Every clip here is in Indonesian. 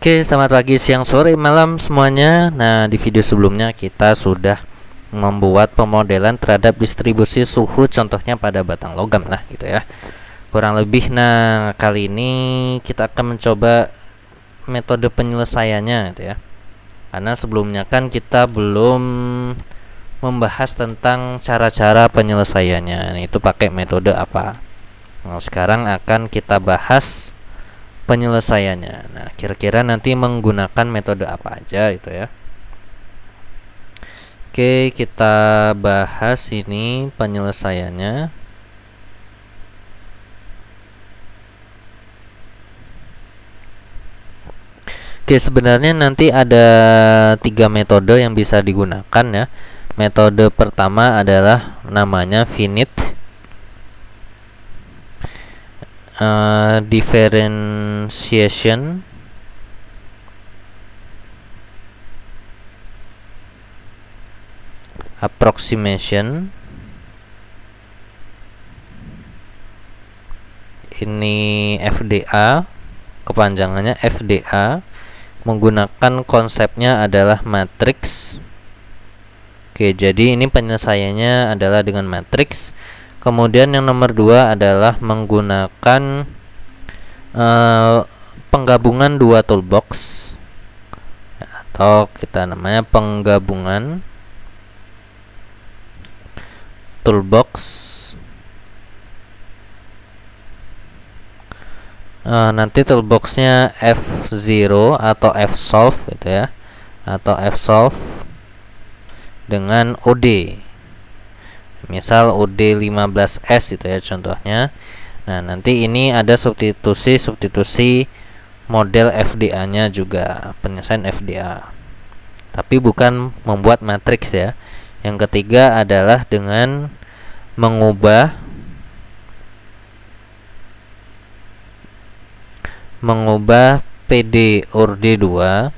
Oke, selamat pagi, siang, sore, malam semuanya. Nah, di video sebelumnya kita sudah membuat pemodelan terhadap distribusi suhu, contohnya pada batang logam lah gitu ya. Kurang lebih. Nah, kali ini kita akan mencoba metode penyelesaiannya gitu ya. Karena sebelumnya kan kita belum membahas tentang cara-cara penyelesaiannya. Nah, itu pakai metode apa. Nah, sekarang akan kita bahas penyelesaiannya. Nah, kira-kira nanti menggunakan metode apa aja itu ya. Oke, kita bahas ini penyelesaiannya. Oke, sebenarnya nanti ada 3 metode yang bisa digunakan ya. Metode pertama adalah namanya finite differentiation approximation. Ini FDA, kepanjangannya FDA, menggunakan konsepnya adalah matriks. Oke, jadi ini penyelesaiannya adalah dengan matriks. Kemudian yang nomor 2 adalah menggunakan penggabungan dua toolbox, atau kita namanya penggabungan toolbox. Nanti toolboxnya F0 atau Fsolve gitu ya, atau Fsolve dengan OD. Misal OD 15S itu ya contohnya. Nah, nanti ini ada substitusi model FDA nya juga, penyelesaian FDA, tapi bukan membuat matriks ya. Yang ketiga adalah dengan mengubah PD ORD 2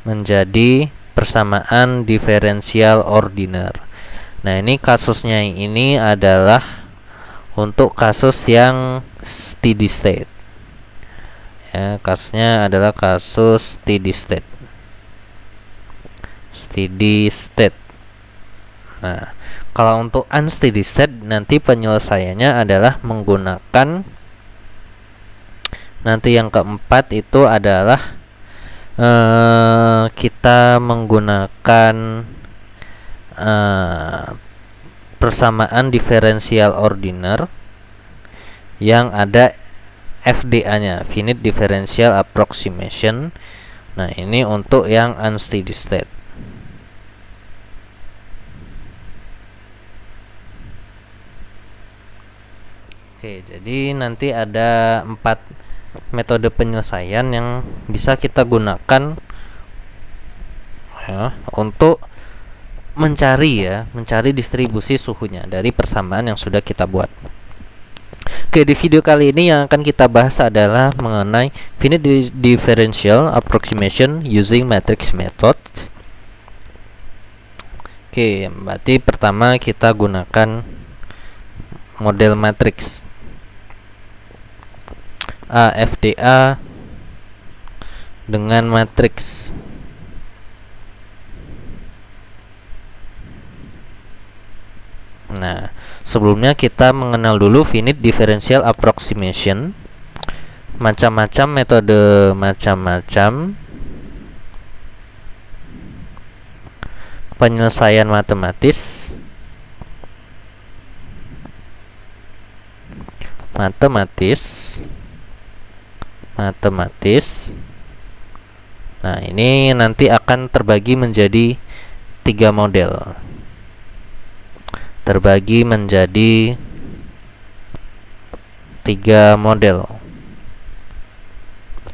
menjadi persamaan diferensial ordiner. Nah, ini kasusnya ini adalah untuk kasus yang steady state ya, kasusnya adalah kasus steady state. Nah, kalau untuk unsteady state nanti penyelesaiannya adalah menggunakan, nanti yang keempat itu adalah kita menggunakan persamaan diferensial ordiner yang ada FDA nya, finite differential approximation. Nah, ini untuk yang unsteady state. Oke, jadi nanti ada 4 metode penyelesaian yang bisa kita gunakan ya, untuk mencari distribusi suhunya dari persamaan yang sudah kita buat. Oke, di video kali ini yang akan kita bahas adalah mengenai finite differential approximation using matrix method. Oke, berarti pertama kita gunakan model matriks FDA dengan matriks. Nah, sebelumnya kita mengenal dulu finite differential approximation. Macam-macam metode, macam-macam penyelesaian matematis. Nah, ini nanti akan terbagi menjadi 3 model.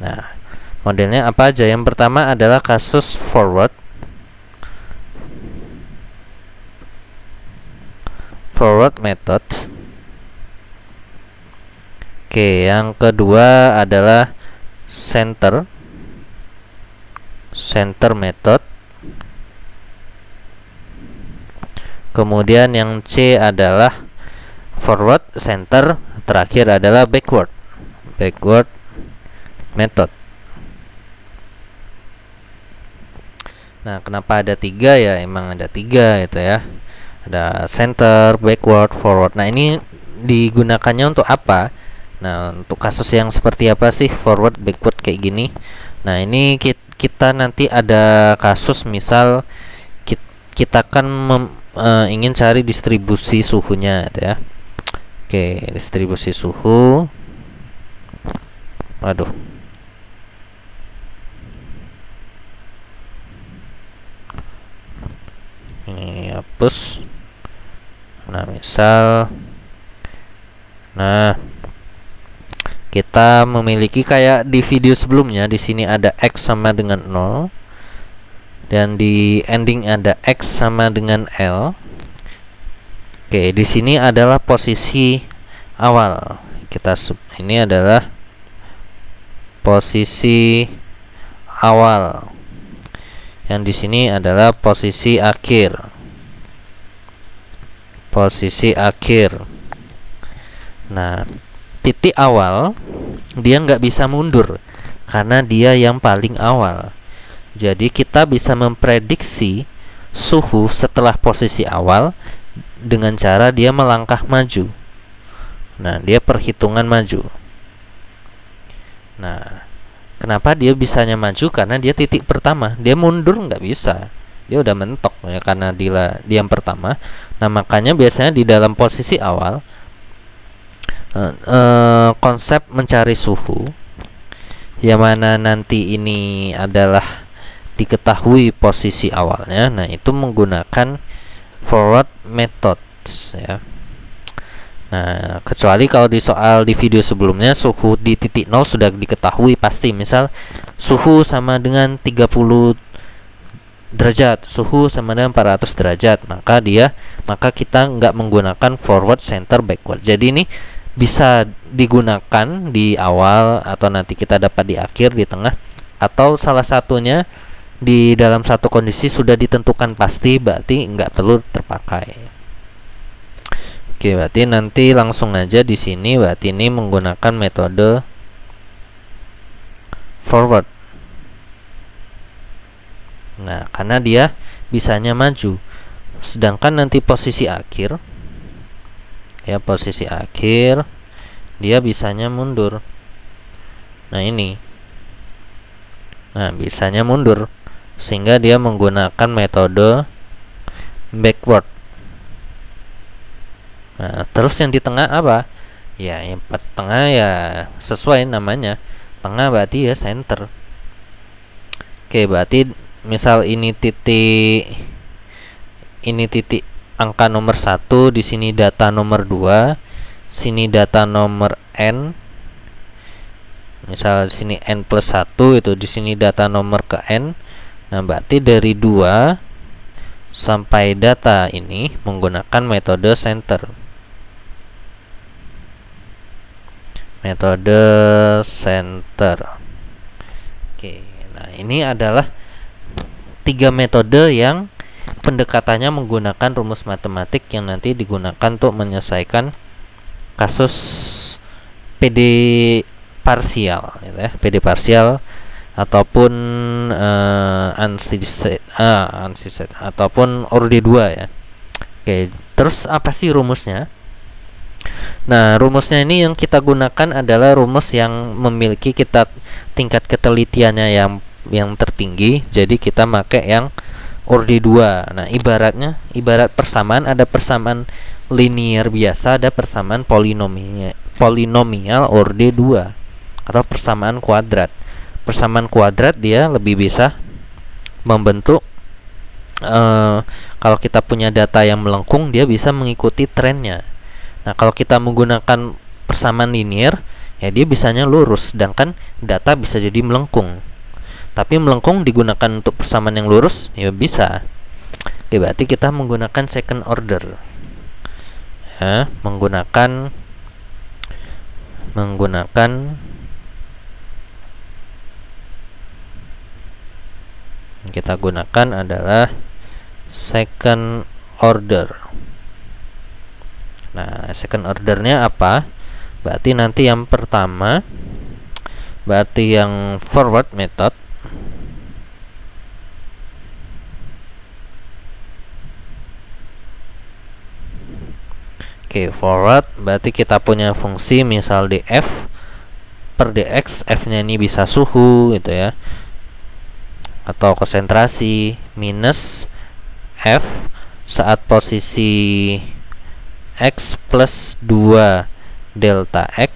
Nah, modelnya apa aja? Yang pertama adalah kasus forward method. Oke, yang kedua adalah center method. Kemudian yang C adalah forward, center, terakhir adalah backward backward method. Nah, kenapa ada 3 ya? Emang ada 3 gitu ya. Ada center, backward, forward. Nah, ini digunakannya untuk apa? Nah, untuk kasus yang seperti apa sih forward, backward kayak gini? Nah, ini kita nanti ada kasus misal kita kan ingin cari distribusi suhunya gitu ya. Oke, distribusi suhu. Waduh. Ini hapus. Nah, misal kita memiliki kayak di video sebelumnya, di sini ada X sama dengan 0 dan di ending ada X sama dengan L. Oke, di sini adalah posisi awal. Ini adalah posisi awal. Yang di sini adalah posisi akhir. Posisi akhir. Nah, titik awal dia nggak bisa mundur karena dia yang paling awal. Jadi kita bisa memprediksi suhu setelah posisi awal dengan cara dia melangkah maju. Nah, dia perhitungan maju. Nah, kenapa dia bisanya maju? Karena dia titik pertama. Dia mundur nggak bisa. Dia udah mentok ya, karena dia yang pertama. Nah, makanya biasanya di dalam posisi awal konsep mencari suhu yang mana nanti ini adalah diketahui posisi awalnya. Nah, itu menggunakan forward methods ya. Nah, kecuali kalau di soal di video sebelumnya suhu di titik 0 sudah diketahui pasti. Misal suhu sama dengan 30 derajat, suhu sama dengan 400 derajat, maka kita nggak menggunakan forward, center, backward. Jadi ini bisa digunakan di awal atau nanti kita dapat di akhir, di tengah, atau salah satunya di dalam satu kondisi sudah ditentukan pasti, berarti nggak perlu terpakai. Oke, berarti nanti langsung aja di sini, berarti ini menggunakan metode forward. Nah, karena dia bisanya maju, sedangkan nanti posisi akhir ya, posisi akhir dia bisanya mundur. Nah, ini bisanya mundur sehingga dia menggunakan metode backward. Nah, terus yang di tengah apa? Ya, yang pas tengah ya sesuai namanya. Tengah berarti ya center. Oke, berarti misal ini titik angka nomor 1, di sini data nomor 2, sini data nomor n. Misal di sini n plus 1, itu di sini data nomor ke n. Nah, berarti dari 2 sampai data ini menggunakan metode center. Metode center. Oke, nah ini adalah 3 metode yang pendekatannya menggunakan rumus matematik yang nanti digunakan untuk menyelesaikan kasus PD parsial, gitu ya, PD parsial ataupun unsteady ataupun ORDE 2 ya. Oke, terus apa sih rumusnya? Nah, rumusnya ini yang kita gunakan adalah rumus yang memiliki tingkat ketelitiannya yang tertinggi. Jadi kita pakai yang ORDE 2. Nah, ibarat persamaan, ada persamaan linear biasa, ada persamaan polinomial ORDE 2 atau persamaan kuadrat. Persamaan kuadrat dia lebih bisa membentuk kalau kita punya data yang melengkung, dia bisa mengikuti trennya. Nah, kalau kita menggunakan persamaan linear, ya dia bisanya lurus, sedangkan data bisa jadi melengkung. Tapi melengkung digunakan untuk persamaan yang lurus, ya bisa. Oke, berarti kita menggunakan second order. Ya, menggunakan kita gunakan adalah second order. Nah, second ordernya apa? Berarti nanti yang pertama berarti yang forward method. Oke, forward berarti kita punya fungsi misal df per dx, f nya ini bisa suhu gitu ya, atau konsentrasi, minus f saat posisi x plus 2 delta x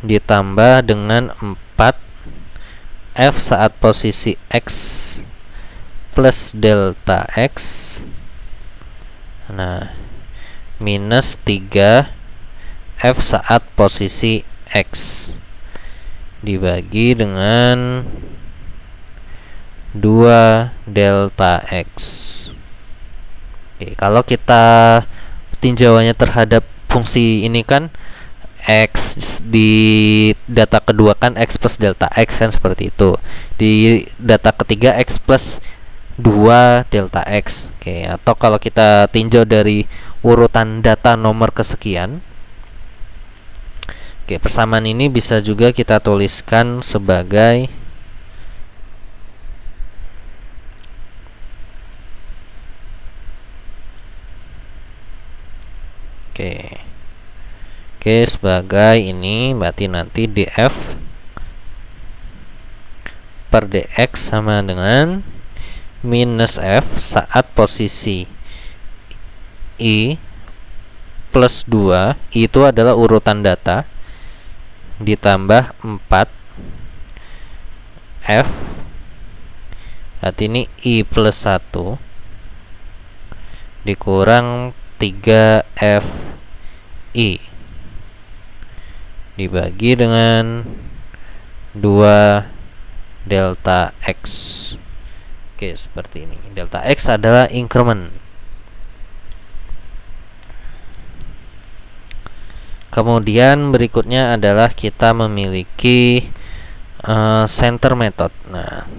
ditambah dengan 4 f saat posisi x plus delta x, nah minus 3 f saat posisi x dibagi dengan 2 delta x. Oke, kalau kita tinjauannya terhadap fungsi ini kan x di data kedua kan x plus delta x kan, seperti itu. Di data ketiga x plus 2 delta x. Oke, atau kalau kita tinjau dari urutan data nomor kesekian, oke, persamaan ini bisa juga kita tuliskan sebagai sebagai ini, berarti nanti df per dx sama dengan minus f saat posisi i plus 2, i itu adalah urutan data, ditambah 4 f, berarti ini i plus 1 dikurang 3 f i dibagi dengan 2 delta x. Oke, seperti ini. Delta x adalah increment. Kemudian berikutnya adalah kita memiliki center method. Nah,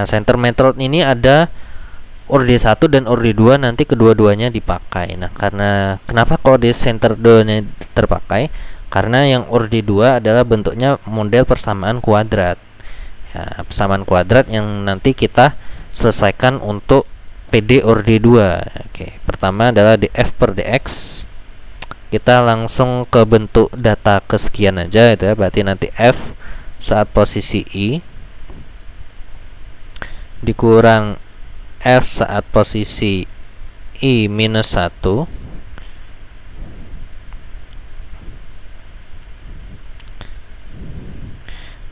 center method ini ada orde 1 dan orde 2, nanti kedua-duanya dipakai. Nah, karena kenapa kode center 2-nya terpakai? Karena yang orde 2 adalah bentuknya model persamaan kuadrat. Ya, persamaan kuadrat yang nanti kita selesaikan untuk PD orde 2. Oke, pertama adalah df per dx. Kita langsung ke bentuk data kesekian aja itu ya, berarti nanti f saat posisi i dikurang f saat posisi i minus 1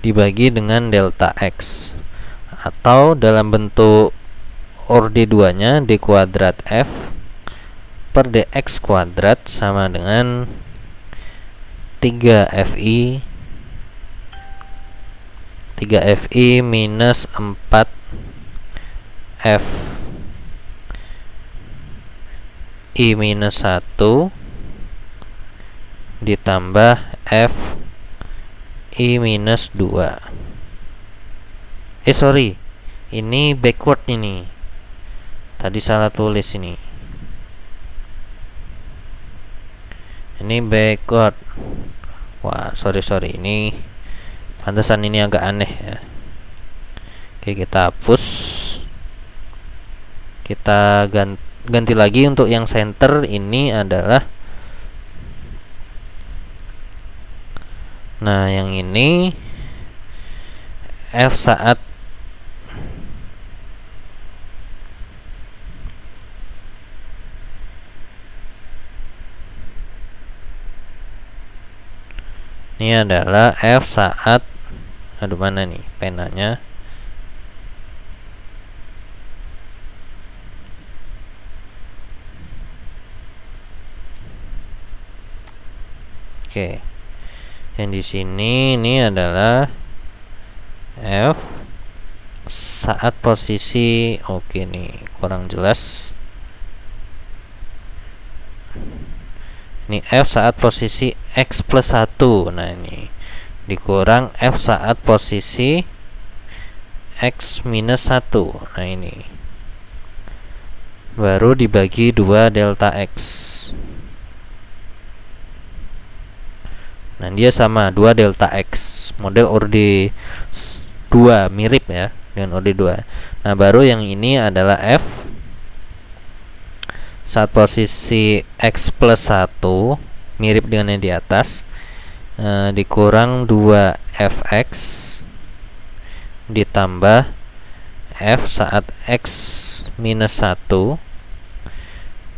dibagi dengan delta x, atau dalam bentuk orde 2 nya d kuadrat f per dx kuadrat sama dengan 3fi minus 4 f i minus 1 ditambah f i minus 2. Sorry, ini backward ini, tadi salah tulis ini backward. Wah, sorry, ini pantesan ini agak aneh ya. Oke, kita hapus, kita ganti lagi. Untuk yang center ini adalah, nah yang ini f saat ini adalah f saat, aduh mana nih penanya, oke, yang di sini ini adalah f saat posisi, oke nih kurang jelas, ini f saat posisi x plus 1, nah ini dikurang f saat posisi x minus 1, nah ini baru dibagi 2 delta X. Nah, dia sama 2 delta X, model orde 2, mirip ya dengan orde 2. Nah, baru yang ini adalah F saat posisi X plus 1, mirip dengan yang di atas, dikurang 2 Fx ditambah F saat X minus 1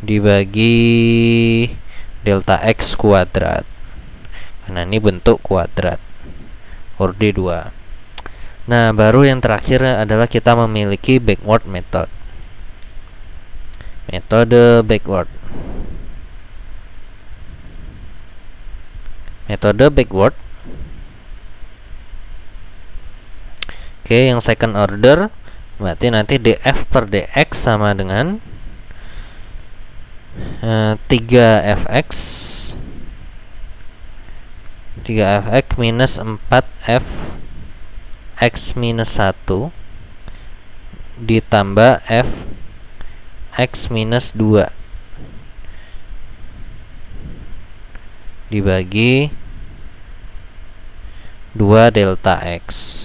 dibagi delta X kuadrat. Nah, ini bentuk kuadrat orde 2. Nah, baru yang terakhir adalah kita memiliki backward method. Metode backward. Metode backward. Oke, yang second order berarti nanti df per dx sama dengan 3fx minus 4f x minus 1 ditambah f x minus 2 dibagi 2 delta x.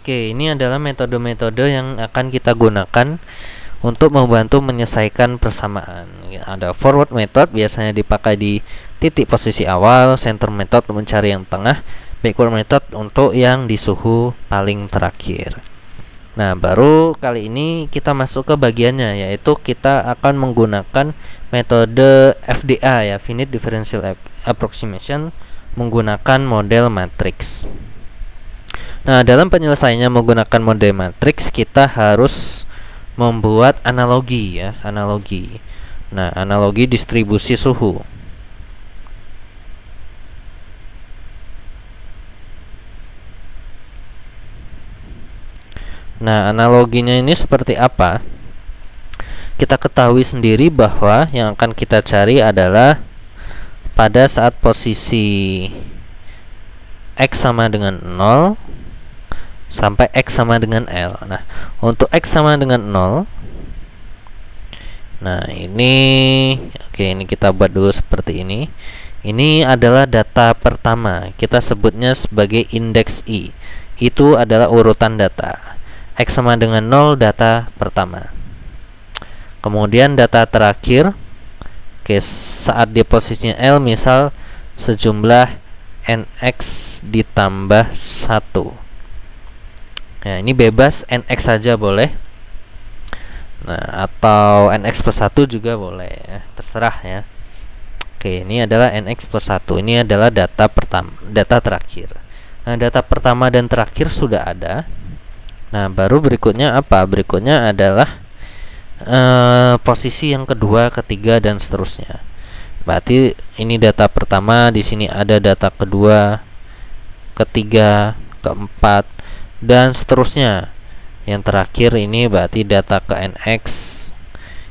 Oke, ini adalah metode-metode yang akan kita gunakan untuk membantu menyelesaikan persamaan. Ada forward method, biasanya dipakai di titik posisi awal, center method untuk mencari yang tengah, backward method untuk yang di suhu paling terakhir. Nah, baru kali ini kita masuk ke bagiannya, yaitu kita akan menggunakan metode FDA ya, finite differential approximation, menggunakan model matriks. Nah, dalam penyelesaiannya menggunakan model matriks, kita harus membuat analogi ya, analogi. Nah, analogi distribusi suhu. Nah, analoginya ini seperti apa? Kita ketahui sendiri bahwa yang akan kita cari adalah pada saat posisi X sama dengan 0 sampai X sama dengan L. Nah, untuk X sama dengan 0, nah ini oke, ini kita buat dulu seperti ini. Ini adalah data pertama, kita sebutnya sebagai indeks I. Itu adalah urutan data. X sama dengan 0 data pertama. Kemudian data terakhir, oke, saat di posisinya L, misal sejumlah nx ditambah 1. Nah, ini bebas, nx saja boleh. Nah, atau nx plus 1 juga boleh ya, terserah ya. Oke, ini adalah nx plus 1. Ini adalah data pertama, data terakhir. Nah, data pertama dan terakhir sudah ada. Nah, baru berikutnya apa? Berikutnya adalah posisi yang kedua, ketiga, dan seterusnya. Berarti ini data pertama, di sini ada data kedua, ketiga, keempat, dan seterusnya. Yang terakhir ini berarti data ke nx.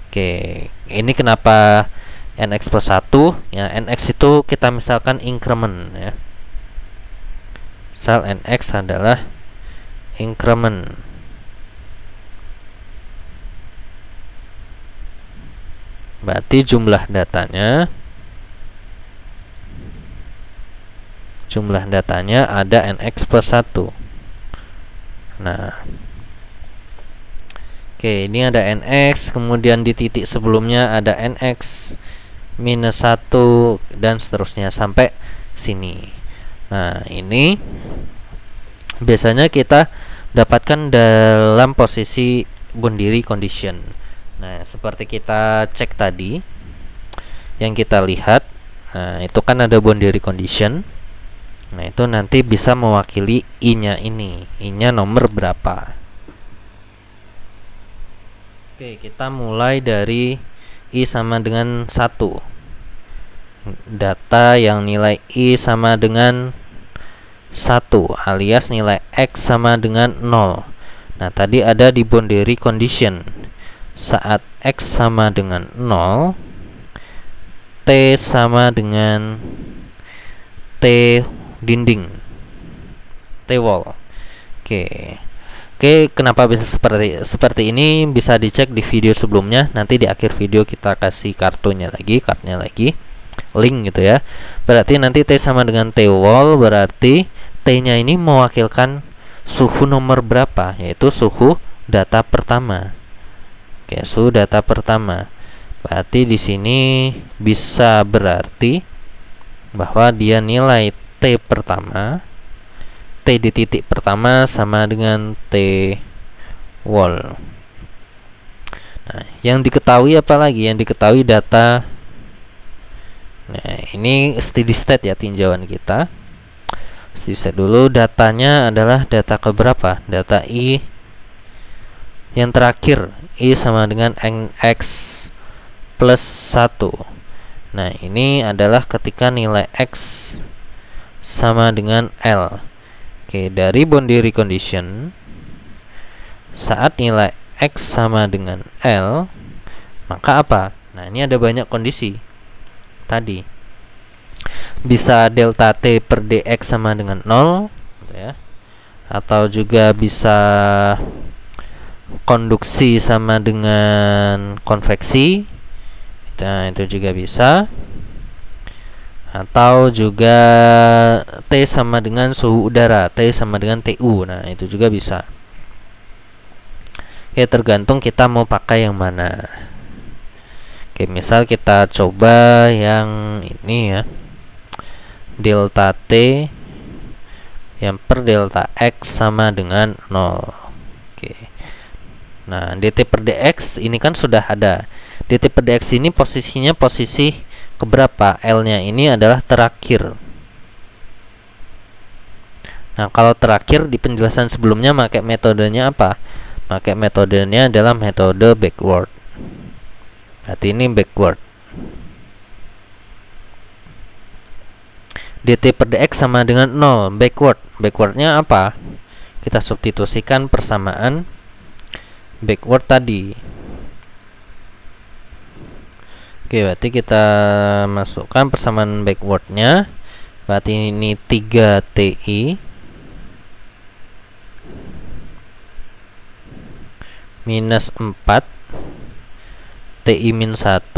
Oke, ini kenapa nx plus 1? Ya, nx itu kita misalkan increment ya. Misal nx adalah increment. Berarti jumlah datanya ada nx plus 1. Nah, oke, ini ada nx, kemudian di titik sebelumnya ada nx minus 1, dan seterusnya sampai sini. Nah, ini biasanya kita dapatkan dalam posisi boundary condition. Nah, seperti kita cek tadi, yang kita lihat, nah itu kan ada boundary condition. Nah, itu nanti bisa mewakili I-nya ini. I-nya nomor berapa? Oke, kita mulai dari I sama dengan 1. Data yang nilai I sama dengan 1, alias nilai X sama dengan 0. Nah, tadi ada di boundary condition. Saat X sama dengan 0, T sama dengan T dinding, T wall. Oke, Oke, kenapa bisa seperti ini bisa dicek di video sebelumnya. Nanti di akhir video kita kasih kartunya lagi, kartunya lagi, link gitu ya. Berarti nanti T sama dengan T wall, berarti T-nya ini mewakilkan suhu nomor berapa, yaitu suhu data pertama. Oke, suhu data pertama. Berarti di sini bisa berarti bahwa dia nilai T pertama, T di titik pertama sama dengan T wall. Nah, yang diketahui apa lagi? Yang diketahui data. Nah, ini steady state ya tinjauan kita. Steady state dulu, datanya adalah data keberapa? Data I yang terakhir, I sama dengan X plus 1. Nah, ini adalah ketika nilai X sama dengan L. Oke, dari boundary condition, saat nilai X sama dengan L, maka apa? Nah, ini ada banyak kondisi tadi. Bisa delta T per dx sama dengan 0 gitu ya. Atau juga bisa konduksi sama dengan konveksi. Nah, itu juga bisa. Atau juga T sama dengan suhu udara, T sama dengan TU. Nah, itu juga bisa. Oke, tergantung kita mau pakai yang mana. Oke, misal kita coba yang ini ya, delta T yang per delta X sama dengan 0. Oke. Nah, dt per dx ini kan sudah ada. Dt per dx ini posisinya posisi keberapa? L-nya ini adalah terakhir. Nah, kalau terakhir di penjelasan sebelumnya pakai metodenya apa? Pakai metodenya adalah metode backward. Berarti ini backward. dt per dx sama dengan 0, backward. Backwardnya apa? Kita substitusikan persamaan backward tadi. Oke, berarti kita masukkan persamaan backwardnya. Berarti ini 3TI minus 4 TI min 1,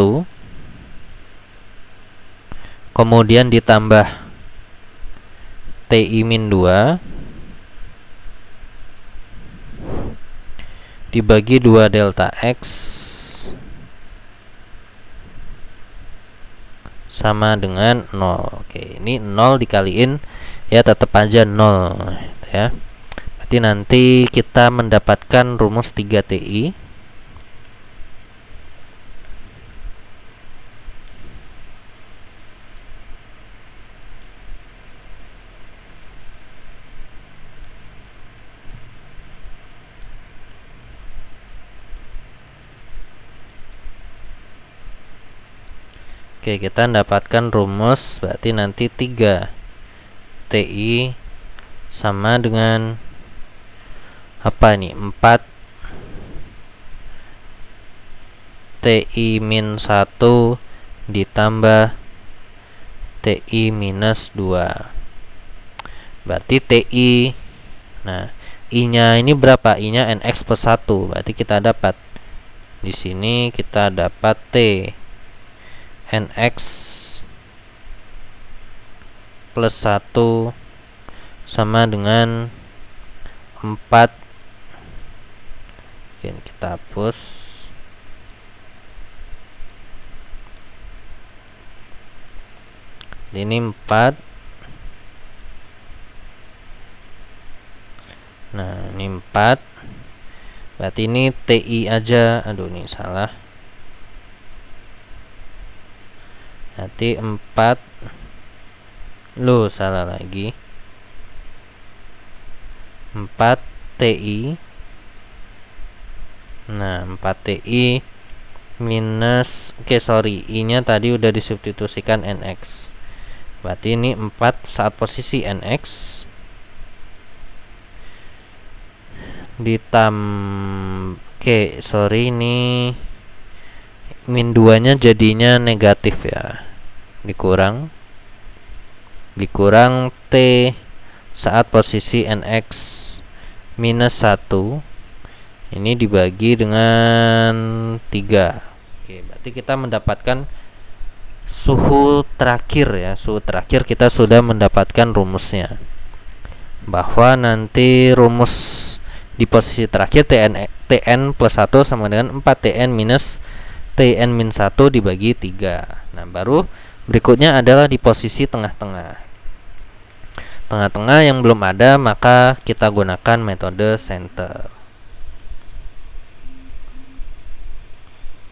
kemudian ditambah TI min 2 dibagi 2 delta X sama dengan 0. Oke, ini 0 dikaliin ya tetap aja 0 ya. Berarti nanti kita mendapatkan rumus 3TI Oke, kita mendapatkan rumus berarti nanti 3 TI sama dengan apa nih? 4 TI min 1 ditambah TI minus 2. Berarti TI, nah I-nya ini berapa? I-nya NX plus 1. Berarti kita dapat di sini kita dapat T NX plus 1 sama dengan 4. Oke, kita hapus. Ini 4. Nah, ini 4. Berarti ini TI aja. Aduh, ini salah. Nanti 4. Loh, salah lagi. 4 TI. Nah, 4 TI minus, oke sorry, I-nya tadi udah disubstitusikan NX. Berarti ini 4 saat posisi NX oke sorry, ini min 2 nya jadinya negatif ya, dikurang T saat posisi NX minus 1 ini dibagi dengan 3. Oke, berarti kita mendapatkan suhu terakhir ya. Suhu terakhir kita sudah mendapatkan rumusnya, bahwa nanti rumus di posisi terakhir Tn plus 1 sama dengan 4Tn minus Tn min 1 dibagi 3. Nah, baru berikutnya adalah di posisi tengah-tengah. Tengah-tengah yang belum ada, maka kita gunakan metode center.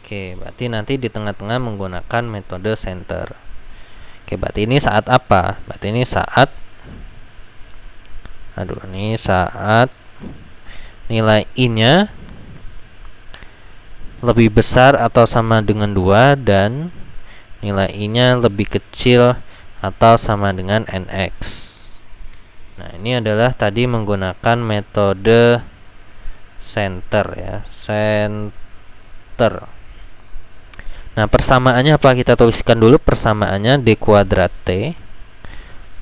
Oke, berarti nanti di tengah-tengah menggunakan metode center. Oke, berarti ini saat apa? Berarti ini saat saat nilai I-nya lebih besar atau sama dengan 2 dan nilai I-nya lebih kecil atau sama dengan NX. Nah, ini adalah tadi menggunakan metode center ya, center. Nah, persamaannya apa? Kita tuliskan dulu persamaannya, D kuadrat T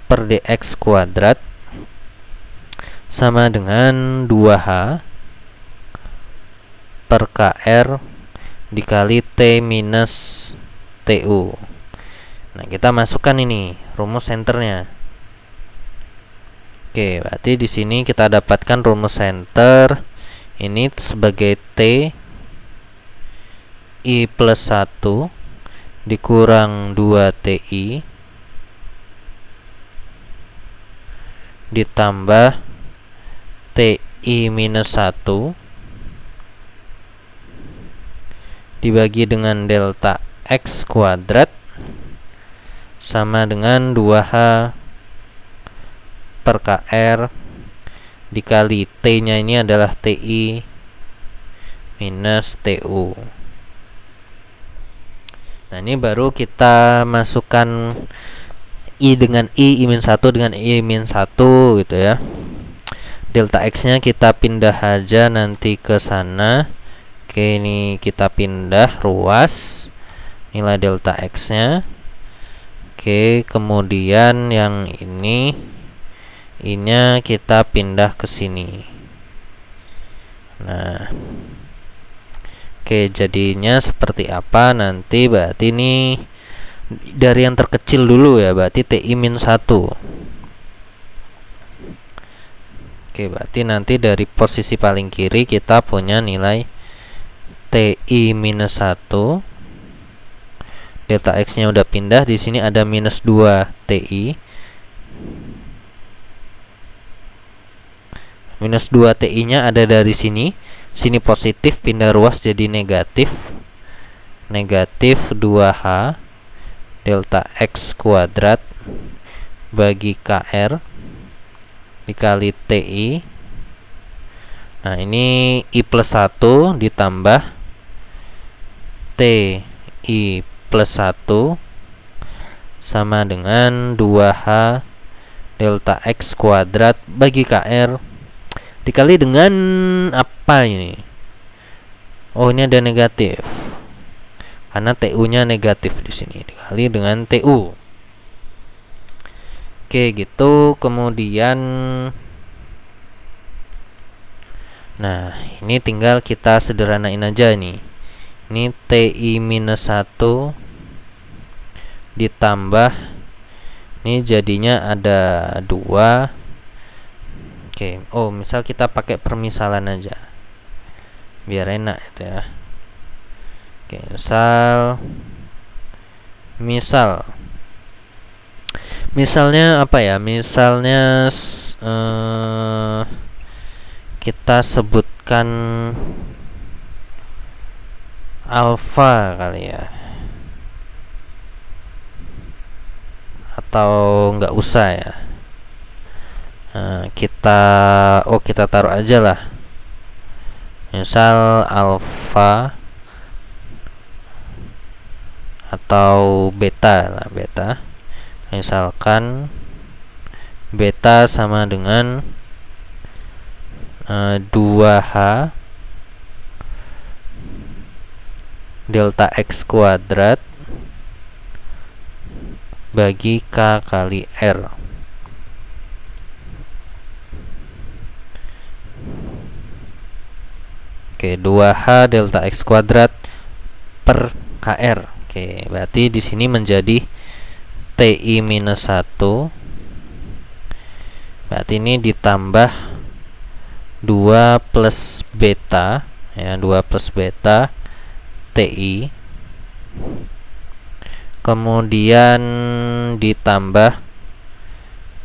per dx kuadrat sama dengan 2H per KR dikali T minus TU. Nah, kita masukkan ini rumus senternya. Oke, berarti di sini kita dapatkan rumus center ini sebagai T I plus 1 dikurang 2TI ditambah TI minus 1 dibagi dengan delta X kuadrat sama dengan 2H per KR dikali T nya ini adalah TI minus TU. Nah, ini baru kita masukkan I dengan I min 1 dengan I min 1 gitu ya. Delta X nya kita pindah aja nanti ke sana. Oke, ini kita pindah ruas nilai delta X nya. Oke, kemudian yang ini I-nya kita pindah ke sini. Nah, oke, jadinya seperti apa nanti? Berarti ini dari yang terkecil dulu ya, berarti TI min 1. Oke, berarti nanti dari posisi paling kiri kita punya nilai TI minus 1. Delta X nya udah pindah, di sini ada minus 2 TI. Minus 2 TI nya ada dari sini. Sini positif, pindah ruas jadi negatif. Negatif 2H delta X kuadrat bagi KR dikali TI. Nah, ini I plus 1 ditambah TI plus 1 sama dengan 2H delta X kuadrat bagi KR dikali dengan apa ini? Oh, ini ada negatif karena TU nya negatif di sini, dikali dengan TU. Oke, gitu. Kemudian nah, ini tinggal kita sederhanain aja nih. Ini TI minus 1 ditambah ini jadinya ada 2. Oke, oh, misal kita pakai permisalan aja biar enak itu ya. Oke, misalnya apa ya? Misalnya kita sebutkan alfa kali ya, atau nggak usah ya. Kita taruh aja lah, misal alfa atau beta lah, beta. Misalkan beta sama dengan 2H delta X kuadrat bagi K kali R. Oke, 2H delta X kuadrat per KR. Oke, berarti di sini menjadi TI minus 1. Berarti ini ditambah 2 plus beta, ya, 2 plus beta TI. Kemudian ditambah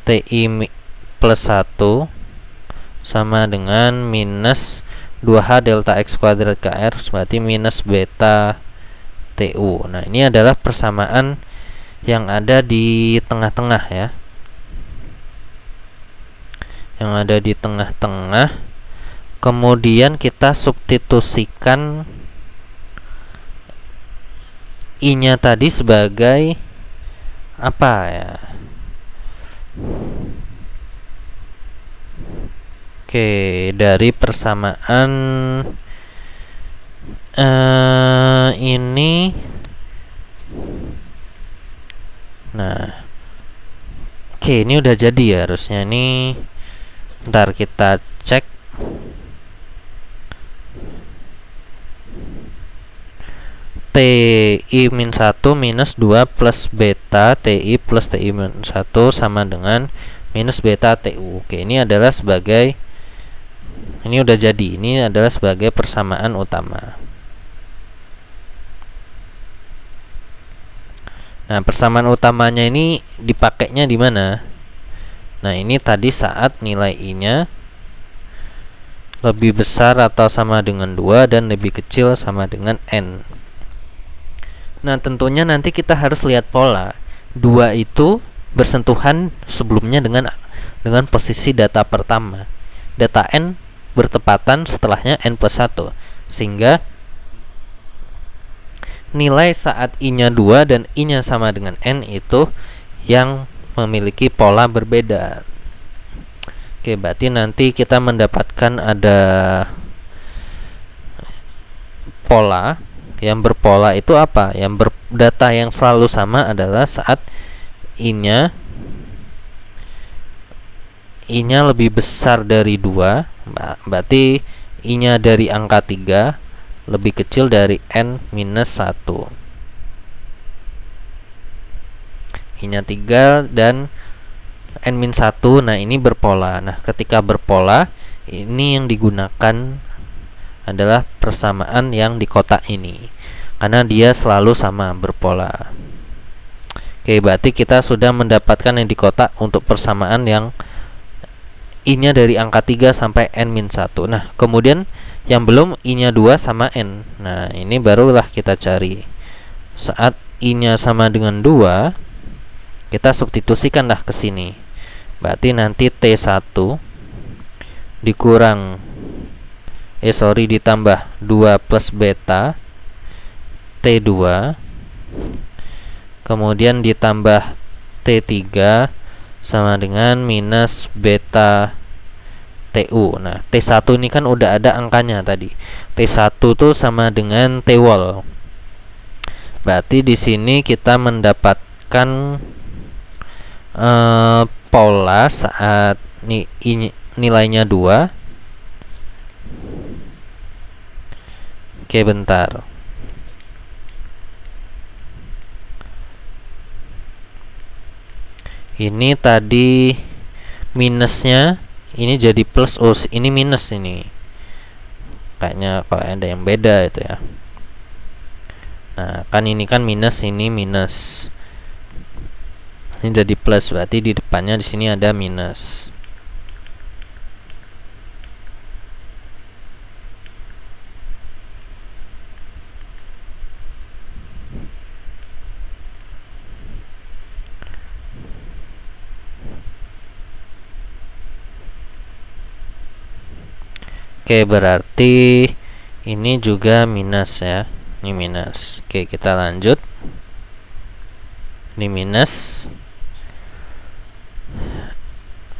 TI plus 1 sama dengan minus 2H delta X kuadrat KR, berarti minus beta TU. Nah, ini adalah persamaan yang ada di tengah-tengah, ya. Yang ada di tengah-tengah. Kemudian kita substitusikan I-nya tadi sebagai apa, ya? Oke, dari persamaan ini, nah, oke, ini udah jadi ya harusnya. Ini ntar kita cek. TI min 1 minus 2 plus beta TI plus TI min 1 sama dengan minus beta TU. Oke, ini adalah sebagai, ini udah jadi, ini adalah sebagai persamaan utama. Nah, persamaan utamanya ini dipakainya di mana? Nah, ini tadi saat nilai I-nya lebih besar atau sama dengan 2 dan lebih kecil sama dengan N. Nah, tentunya nanti kita harus lihat pola. 2 itu bersentuhan sebelumnya dengan posisi data pertama. Data N bertepatan setelahnya N plus 1. Sehingga nilai saat I-nya 2 dan I-nya sama dengan N itu yang memiliki pola berbeda. Oke, berarti nanti kita mendapatkan ada pola. Yang berpola itu apa? Yang berdata yang selalu sama adalah saat I-nya lebih besar dari 2, berarti I-nya dari angka 3 lebih kecil dari N minus 1. I-nya 3 dan N min 1. Nah, ini berpola. Nah, ketika berpola, ini yang digunakan adalah persamaan yang di kotak ini, karena dia selalu sama, berpola. Oke, berarti kita sudah mendapatkan yang di kotak untuk persamaan yang I-nya dari angka 3 sampai N min 1. Nah, kemudian yang belum, I-nya 2 sama N. Nah, ini barulah kita cari. Saat I-nya sama dengan 2, kita substitusikanlah ke sini. Berarti nanti T1 dikurang ditambah 2 plus beta T2, kemudian ditambah T3 sama dengan minus beta TU. Nah, T1 ini kan udah ada angkanya tadi. T1 tuh sama dengan T-wall. Berarti di sini kita mendapatkan pola saat nilainya 2. Oke, bentar. Ini tadi minusnya, ini jadi plus. Oh, ini minus ini. Kayaknya kalau ada yang beda itu ya. Nah, kan ini kan minus, ini minus. Ini jadi plus, berarti di depannya di sini ada minus. Oke, berarti ini juga minus ya. Ini minus. Oke, kita lanjut. Ini minus.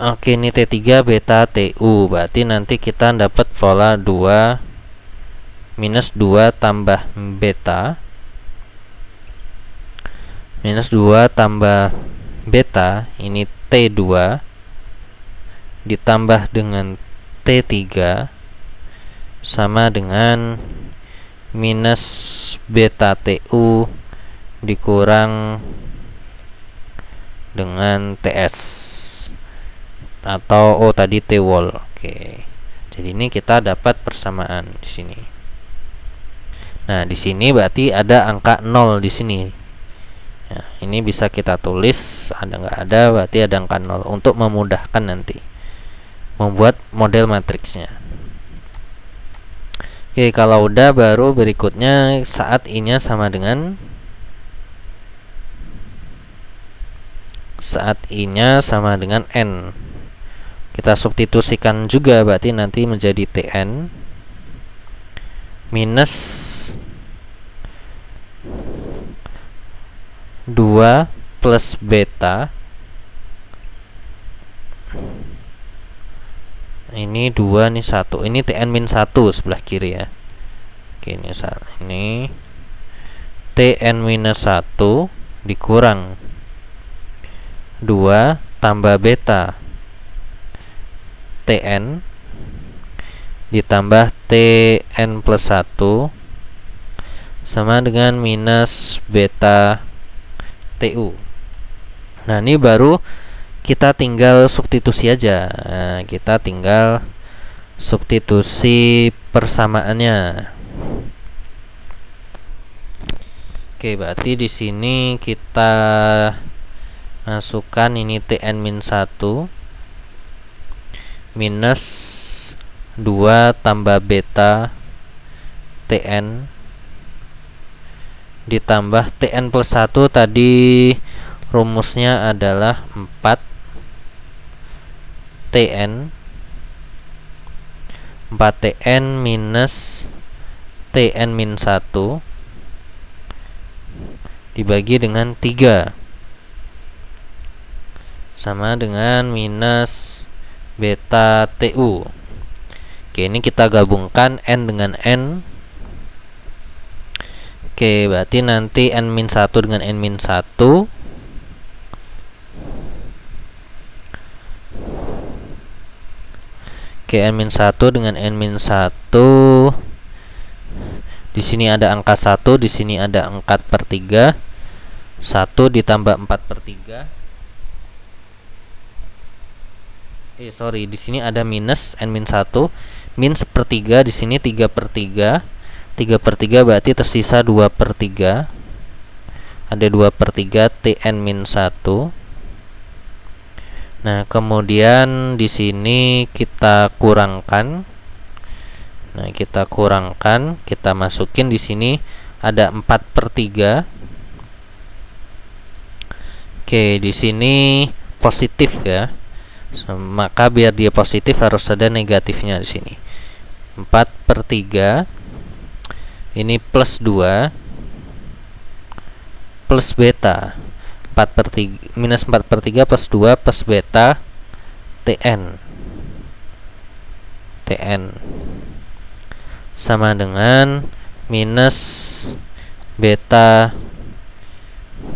Oke, ini T3 beta TU. Berarti nanti kita dapat pola 2 minus 2 tambah beta. Minus 2 tambah beta, ini T2 ditambah dengan T3. sama dengan minus beta TU dikurang dengan TS atau tadi T wall. Oke. Jadi ini kita dapat persamaan di sini. Nah, di sini berarti ada angka 0 di sini. Nah, ini bisa kita tulis, ada nggak ada berarti ada angka 0 untuk memudahkan nanti membuat model matriksnya. Oke, kalau udah baru berikutnya saat I-nya sama dengan N. Kita substitusikan juga berarti nanti menjadi Tn minus 2 plus beta. Ini 2, ini 1. Ini Tn min 1 sebelah kiri ya. Oke, ini Tn minus 1 dikurang 2 tambah beta Tn ditambah Tn plus 1 sama dengan minus beta TU. Nah, ini baru kita tinggal substitusi aja. Nah, kita tinggal substitusi persamaannya. Oke, berarti di sini kita masukkan ini Tn min 1 minus 2 tambah beta Tn ditambah Tn plus 1 tadi rumusnya adalah 4 Tn minus Tn min 1 dibagi dengan 3 sama dengan minus beta TU. Oke, ini kita gabungkan N dengan N. Oke, berarti nanti N min 1 dengan N min 1 Oke, N min 1 dengan N min 1. Di sini ada angka 1, di sini ada 4 per 3. 1 ditambah 4 per 3. Di sini ada minus N min 1. Min sepertiga, di sini 3 per 3. 3 per 3 berarti tersisa 2 per 3. Ada 2 per 3 Tn min 1. Nah, kemudian di sini kita kurangkan. Nah, kita kurangkan, kita masukin di sini ada 4 per 3. Oke, di sini positif ya. Maka biar dia positif harus ada negatifnya di sini. 4 per 3. Ini plus 2 plus beta. 4 per 3 minus 4 per 3 plus 2 plus beta Tn sama dengan minus beta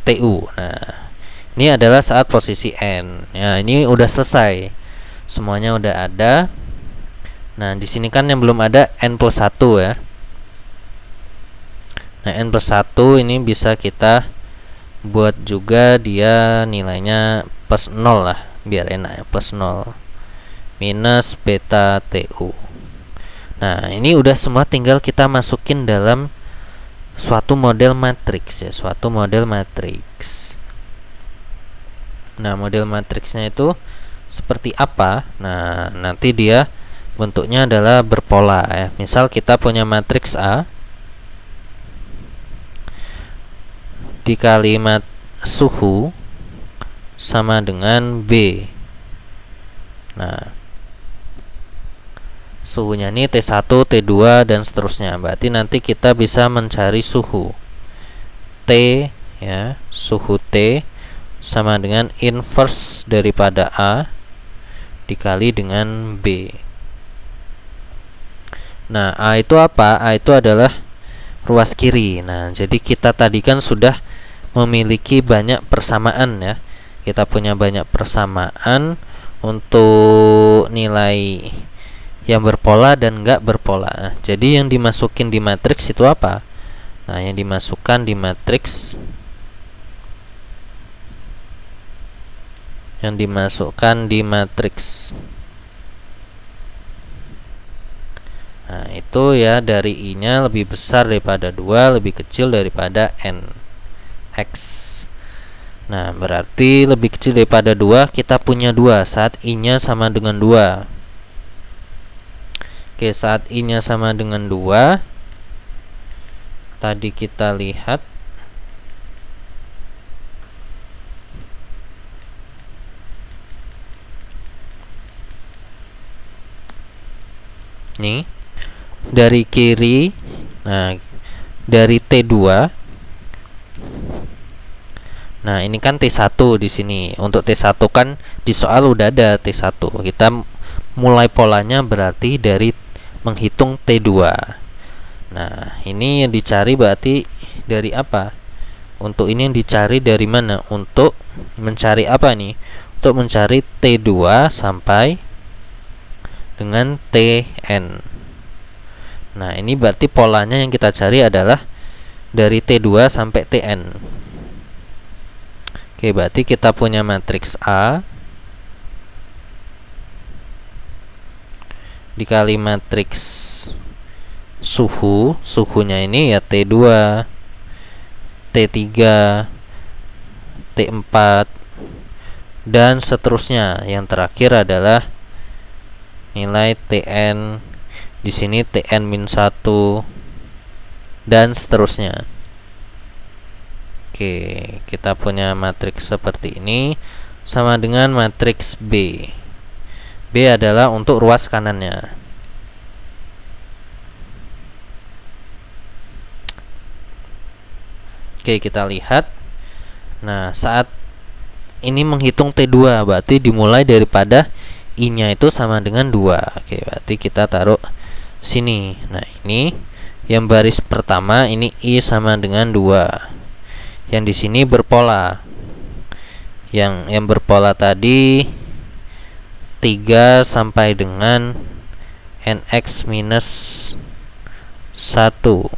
TU. Nah, ini adalah saat posisi N. Ya, ini udah selesai. Semuanya udah ada. Nah, di sini kan yang belum ada N plus 1 ya. Nah, N plus 1 ini bisa kita buat juga dia nilainya plus 0 lah, biar enak ya, plus 0 minus beta TU. Nah, ini udah semua, tinggal kita masukin dalam suatu model matriks ya, suatu model matriks. Nah, model matriksnya itu seperti apa? Nah, nanti dia bentuknya adalah berpola ya. Misal kita punya matriks A dikali suhu sama dengan B. Nah, suhunya ini T1, T2 dan seterusnya. Berarti nanti kita bisa mencari suhu T ya, suhu T sama dengan inverse daripada A dikali dengan B. Nah, A itu apa? A itu adalah ruas kiri. Nah, jadi kita tadi kan sudah memiliki banyak persamaan ya. Kita punya banyak persamaan untuk nilai yang berpola dan nggak berpola. Nah, jadi yang dimasukin di matriks itu apa? Nah, yang dimasukkan di matriks, nah itu ya, dari I-nya lebih besar daripada 2, lebih kecil daripada N X. Nah, berarti lebih kecil daripada 2, kita punya 2 saat I-nya sama dengan 2. Oke, saat I-nya sama dengan 2, tadi kita lihat nih dari kiri. Nah, dari T2. Nah, ini kan T1 di sini. Untuk T1 kan di soal udah ada T1. Kita mulai polanya berarti dari menghitung T2. Nah, ini yang dicari berarti dari apa? Untuk ini yang dicari dari mana? Untuk mencari apa nih? Untuk mencari T2 sampai dengan Tn. Nah, ini berarti polanya yang kita cari adalah dari T2 sampai Tn. Oke, berarti kita punya matriks A dikali matriks suhunya ini ya T2, T3, T4 dan seterusnya. Yang terakhir adalah nilai Tn, di sini Tn-1 dan seterusnya. Oke, kita punya matriks seperti ini sama dengan matriks B. B adalah untuk ruas kanannya. Oke, kita lihat. Nah, saat ini menghitung T2 berarti dimulai daripada I-nya itu sama dengan 2. Oke, berarti kita taruh sini. Nah, ini yang baris pertama, ini I sama dengan 2. Yang di sini berpola. Yang berpola tadi 3 sampai dengan NX minus 1.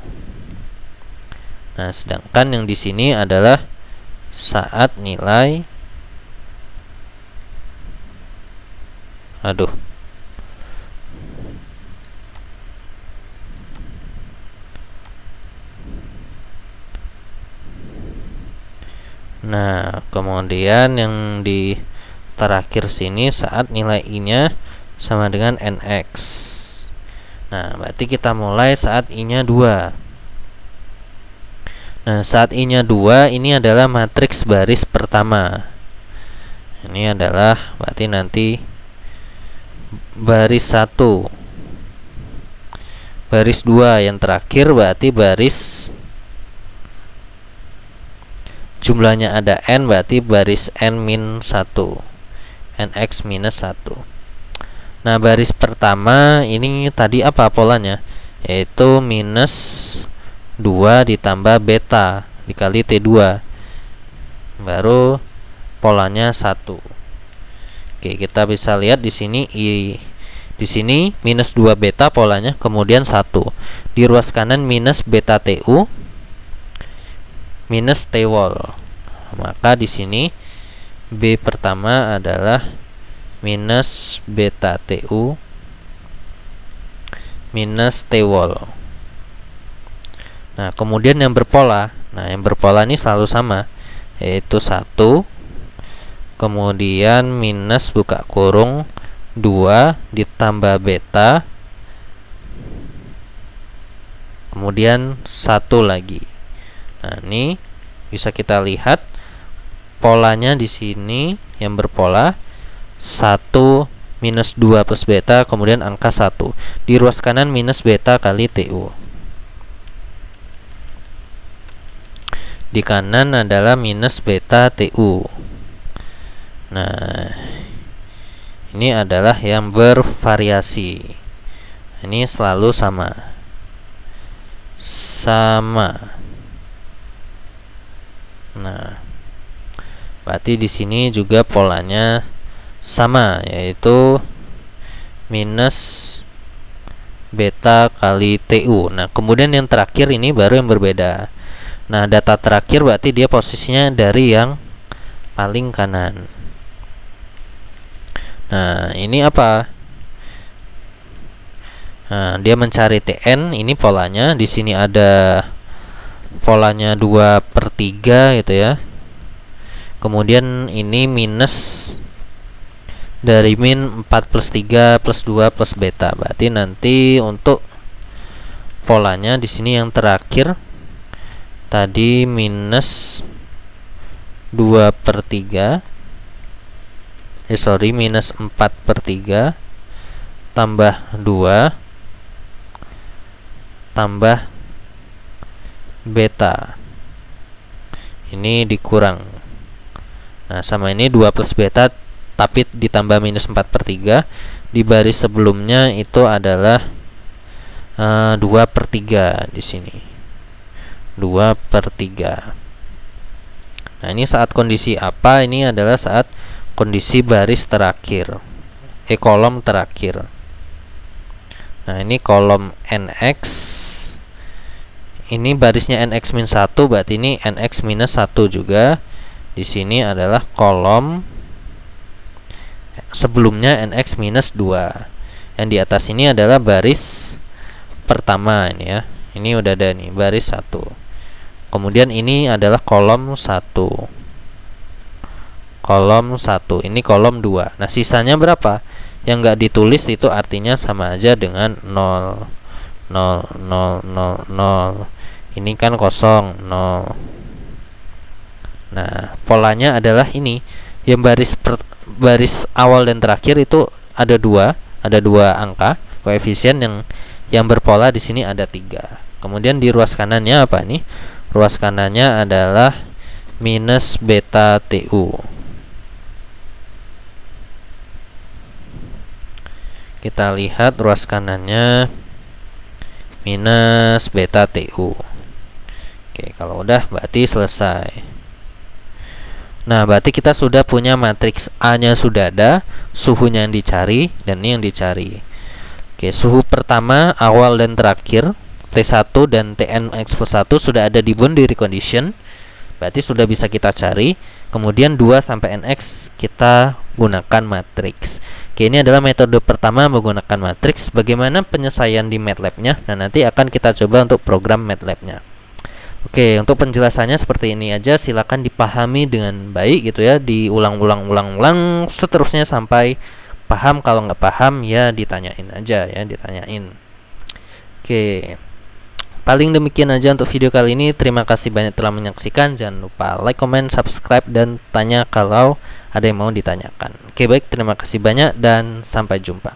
Nah, sedangkan yang di sini adalah saat nilai Nah, kemudian yang di terakhir sini saat nilai I-nya sama dengan NX. Nah, berarti kita mulai saat I-nya 2. Nah, saat I-nya 2 ini adalah matriks baris pertama. Ini adalah berarti nanti baris 1. Baris 2 yang terakhir berarti baris jumlahnya ada N, berarti baris N-1, NX minus 1. Nah, baris pertama ini tadi apa polanya? Yaitu minus 2 ditambah beta dikali T2, baru polanya 1. Oke, kita bisa lihat di sini di sini minus 2 beta polanya, kemudian 1. Di ruas kanan minus beta TU minus T-wall. Maka di sini B pertama adalah minus beta TU minus T-wall. Nah, kemudian yang berpola. Nah, yang berpola ini selalu sama, yaitu 1, kemudian minus buka kurung 2 ditambah beta, kemudian 1 lagi. Nah, ini bisa kita lihat polanya di sini yang berpola 1 minus 2 plus beta, kemudian angka 1. Di ruas kanan minus beta kali TU. Di kanan adalah minus beta TU. Nah, ini adalah yang bervariasi. Ini selalu sama. Nah, berarti di sini juga polanya sama, yaitu minus beta kali TU. Nah, kemudian yang terakhir ini baru yang berbeda. Nah, data terakhir berarti dia posisinya dari yang paling kanan. Nah, ini apa? Nah, dia mencari TN, ini polanya. Di sini ada polanya 2/3 gitu ya. Kemudian ini minus dari min 4+3+2 plus beta. Berarti nanti untuk polanya di sini yang terakhir tadi minus 2/3, minus 4/3 tambah 2 tambah beta, ini dikurang. Nah, sama ini 2 plus beta tapi ditambah minus 4/3. Di baris sebelumnya itu adalah 2/3 di sini. 2/3. Nah, ini saat kondisi apa? Ini adalah saat kondisi baris terakhir. Kolom terakhir. Nah, ini kolom NX. Ini barisnya NX-1, berarti ini NX-1 juga. Di sini adalah kolom sebelumnya NX-2. Yang di atas ini adalah baris pertama ini ya. Ini udah ada nih baris 1. Kemudian ini adalah kolom 1. Kolom 1. Ini kolom 2. Nah, sisanya berapa? Yang nggak ditulis itu artinya sama aja dengan 0. 0, 0, 0, 0. Ini kan kosong, 0. Nah, polanya adalah ini. Yang baris awal dan terakhir itu ada dua angka koefisien. Yang berpola di sini ada 3. Kemudian di ruas kanannya apa nih? Ruas kanannya adalah minus beta TU. Kita lihat ruas kanannya minus beta TU. Oke, kalau udah berarti selesai. Nah, berarti kita sudah punya matriks A-nya sudah ada, suhunya yang dicari, dan ini yang dicari. Oke, suhu pertama, awal dan terakhir, T1 dan TNX+1 sudah ada di boundary condition. Berarti sudah bisa kita cari. Kemudian 2 sampai NX kita gunakan matriks. Oke, ini adalah metode pertama menggunakan matriks. Bagaimana penyelesaian di MATLAB-nya? Nah, nanti akan kita coba untuk program MATLAB-nya. Oke, untuk penjelasannya seperti ini aja. Silakan dipahami dengan baik gitu ya. Diulang-ulang seterusnya sampai paham. Kalau nggak paham ya ditanyain aja ya, ditanyain. Oke. Paling demikian aja untuk video kali ini. Terima kasih banyak telah menyaksikan. Jangan lupa like, comment, subscribe, dan tanya kalau ada yang mau ditanyakan. Oke, baik. Terima kasih banyak dan sampai jumpa.